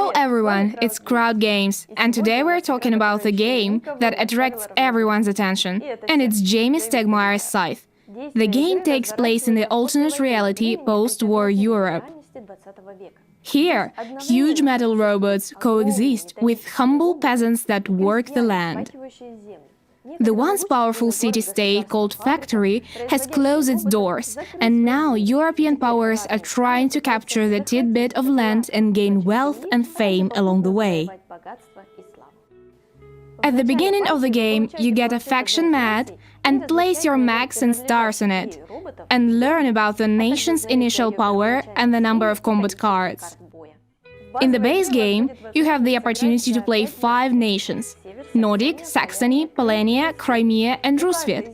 Hello everyone, it's Crowd Games, and today we're talking about a game that attracts everyone's attention, and it's Jamie Stegmaier's Scythe. The game takes place in the alternate reality post-war Europe. Here, huge metal robots coexist with humble peasants that work the land. The once powerful city-state called Factory has closed its doors, and now European powers are trying to capture the tidbit of land and gain wealth and fame along the way. At the beginning of the game, you get a faction mat and place your mechs and stars on it, and learn about the nation's initial power and the number of combat cards. In the base game, you have the opportunity to play 5 nations: Nordic, Saxony, Polania, Crimea and Roosevelt.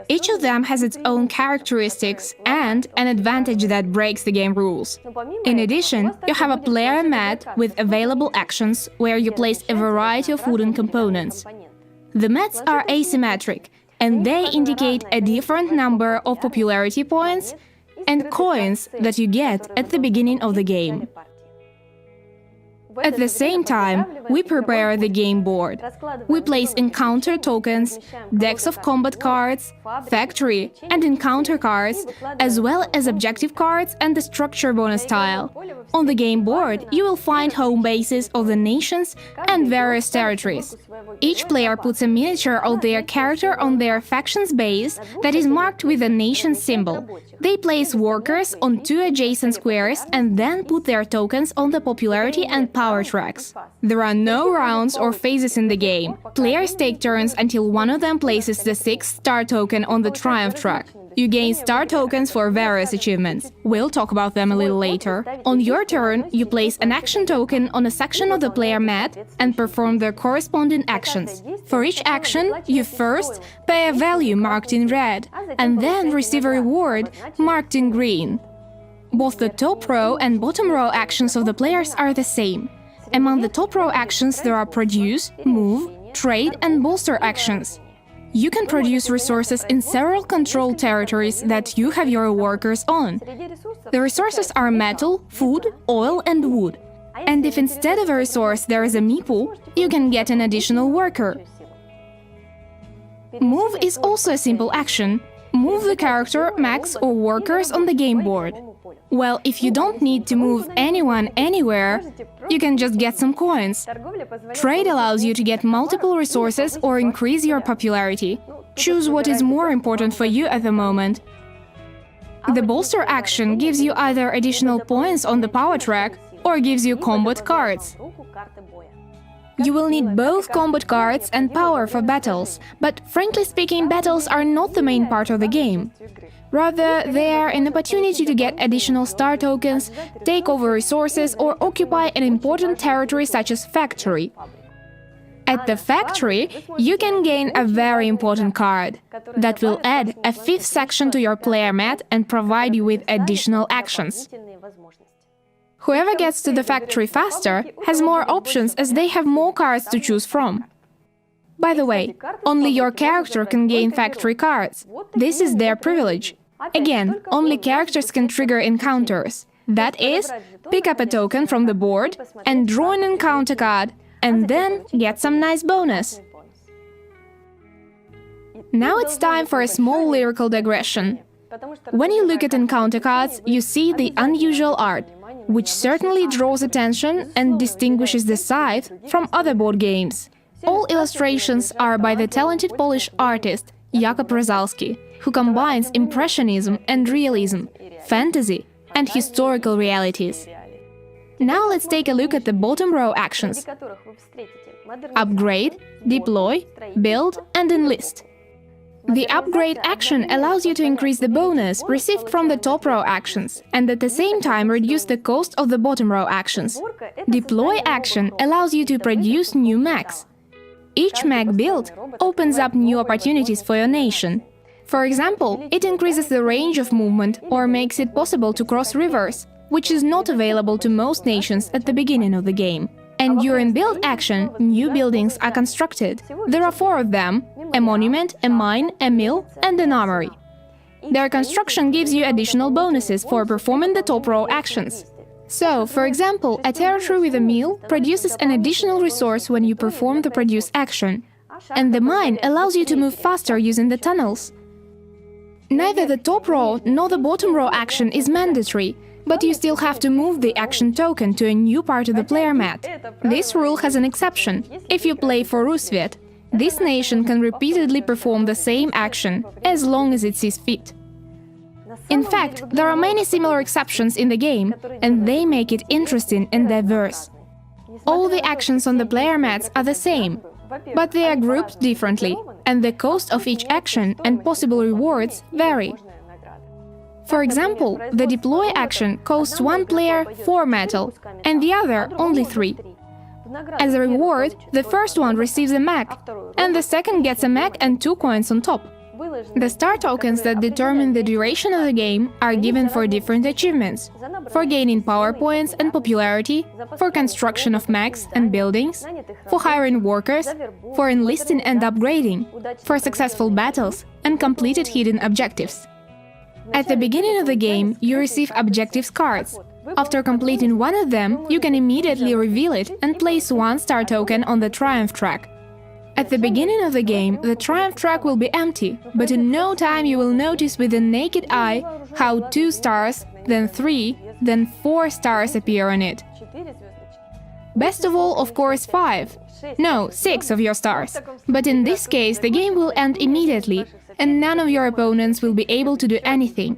Each of them has its own characteristics and an advantage that breaks the game rules. In addition, you have a player mat with available actions where you place a variety of wooden components. The mats are asymmetric, and they indicate a different number of popularity points and coins that you get at the beginning of the game. At the same time, we prepare the game board. We place encounter tokens, decks of combat cards, factory and encounter cards, as well as objective cards and the structure bonus tile. On the game board, you will find home bases of the nations and various territories. Each player puts a miniature of their character on their faction's base that is marked with a nation symbol. They place workers on 2 adjacent squares and then put their tokens on the popularity and power tracks. There are no rounds or phases in the game. Players take turns until one of them places the 6th star token on the triumph track. You gain star tokens for various achievements. We'll talk about them a little later. On your turn, you place an action token on a section of the player mat and perform their corresponding actions. For each action, you first pay a value marked in red, and then receive a reward marked in green. Both the top row and bottom row actions of the players are the same. Among the top row actions there are produce, move, trade and bolster actions. You can produce resources in several controlled territories that you have your workers on. The resources are metal, food, oil and wood. And if instead of a resource there is a meeple, you can get an additional worker. Move is also a simple action. Move the character, mechs or workers on the game board. Well, if you don't need to move anyone anywhere, you can just get some coins. Trade allows you to get multiple resources or increase your popularity. Choose what is more important for you at the moment. The bolster action gives you either additional points on the power track or gives you combat cards. You will need both combat cards and power for battles, but frankly speaking, battles are not the main part of the game. Rather, they are an opportunity to get additional star tokens, take over resources or occupy an important territory such as factory. At the factory, you can gain a very important card that will add a 5th section to your player mat and provide you with additional actions. Whoever gets to the factory faster has more options as they have more cards to choose from. By the way, only your character can gain factory cards. This is their privilege. Again, only characters can trigger encounters. That is, pick up a token from the board and draw an encounter card, and then get some nice bonus. Now it's time for a small lyrical digression. When you look at encounter cards, you see the unusual art, which certainly draws attention and distinguishes the Scythe from other board games. All illustrations are by the talented Polish artist Jakub Rosalski, who combines impressionism and realism, fantasy and historical realities. Now let's take a look at the bottom row actions: upgrade, deploy, build and enlist. The upgrade action allows you to increase the bonus received from the top row actions and at the same time reduce the cost of the bottom row actions. Deploy action allows you to produce new mechs. Each mech build opens up new opportunities for your nation. For example, it increases the range of movement or makes it possible to cross rivers, which is not available to most nations at the beginning of the game. And during build action, new buildings are constructed. There are 4 of them: a monument, a mine, a mill and an armory. Their construction gives you additional bonuses for performing the top row actions. So, for example, a territory with a mill produces an additional resource when you perform the produce action, and the mine allows you to move faster using the tunnels. Neither the top row nor the bottom row action is mandatory, but you still have to move the action token to a new part of the player mat. This rule has an exception. If you play for Roosevelt, this nation can repeatedly perform the same action, as long as it sees fit. In fact, there are many similar exceptions in the game, and they make it interesting and diverse. All the actions on the player mats are the same, but they are grouped differently, and the cost of each action and possible rewards vary. For example, the deploy action costs one player 4 metal, and the other only 3. As a reward, the first one receives a mech, and the second gets a mech and 2 coins on top. The star tokens that determine the duration of the game are given for different achievements: for gaining power points and popularity, for construction of mechs and buildings, for hiring workers, for enlisting and upgrading, for successful battles and completed hidden objectives. At the beginning of the game, you receive objectives cards. After completing one of them, you can immediately reveal it and place 1 star token on the triumph track. At the beginning of the game, the triumph track will be empty, but in no time you will notice with the naked eye how 2 stars, then 3, then 4 stars appear on it. Best of all, of course, 5. No, 6 of your stars. But in this case, the game will end immediately, and none of your opponents will be able to do anything.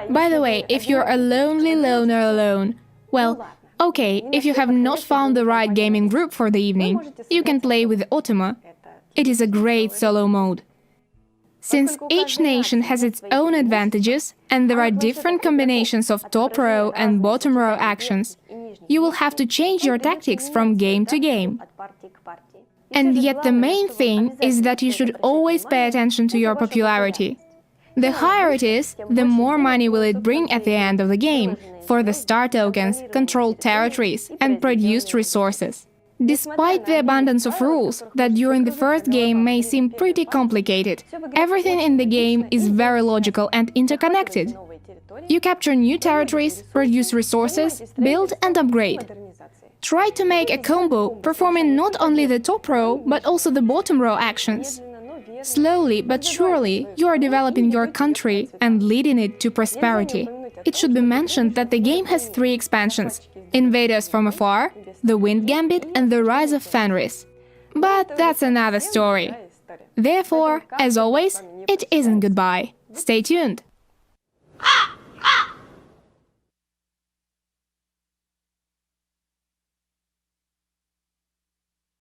By the way, if you're a lonely loner alone, well, okay, if you have not found the right gaming group for the evening, you can play with Otoma. It is a great solo mode. Since each nation has its own advantages, and there are different combinations of top row and bottom row actions, you will have to change your tactics from game to game. And yet the main thing is that you should always pay attention to your popularity. The higher it is, the more money will it bring at the end of the game for the star tokens, controlled territories, and produced resources. Despite the abundance of rules that during the first game may seem pretty complicated, everything in the game is very logical and interconnected. You capture new territories, produce resources, build and upgrade. Try to make a combo performing not only the top row, but also the bottom row actions. Slowly but surely, you are developing your country and leading it to prosperity. It should be mentioned that the game has 3 expansions: Invaders from Afar, The Wind Gambit and The Rise of Fenris. But that's another story. Therefore, as always, it isn't goodbye. Stay tuned!